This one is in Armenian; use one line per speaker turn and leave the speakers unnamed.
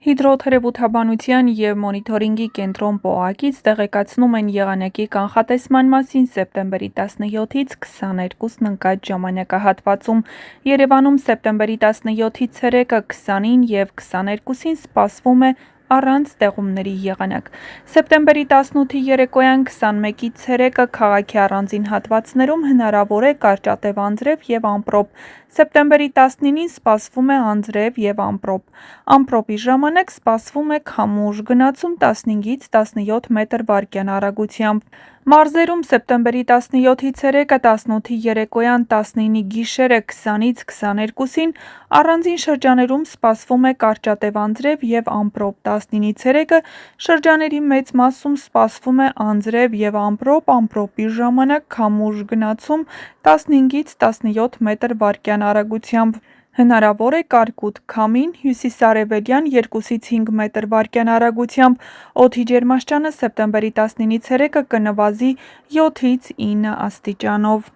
Հիդրոթերապևտաբանության և մոնիթորինգի կենտրոն ՊՕԱԿ-ից տեղեկացնում են եղանակի կանխատեսման մասին սեպտեմբերի 17-ից 22-ն ընկած ժամանակահատվածում։ Երևանում սեպտեմբերի 17-ի ցերեկը 20-ին և 22-ին սպասվում է առանց ձեղումների եղանակ։ Սեպտեմբերի 18-ի երեկոյան 21-ի ցերեկը քաղաքի առանձին հատվածներում հնարավոր է կարճատև անձրև և ամպրոպ։ Սեպտեմբերի 19-ին սպասվում է անձրև և ամպրոպ։ Ամպրոպի ժամանակ սպասվում է քամուշ, գնացում 15-ից 17 մետր/վայրկյան արագությամբ։ Մարզերում սեպտեմբերի 17-ի ցերեկը 18-ի երեկոյան 19-ի գիշերը 20-ից 22-ին առանձին շրջաներում սպասվում է կարճատև անձրև և ամպրոպ, 19-ի ցերեկը շրջաների մեծ մասում սպասվում է անձրև և ամպրոպ, ամպրոպի ժամանակ քամուշ, գնացում 15-ից 17 մետր/վայրկյան արագությամբ։ Հնարավոր է կարկուտ քամին, հյուսիսարևելյան 2-ից 5 մետր/վայրկյան արագությամբ։ Օդի ջերմաստիճանը սեպտեմբերի 19-ի ցերեկը կնվազի 7-ից 9 աստիճանով։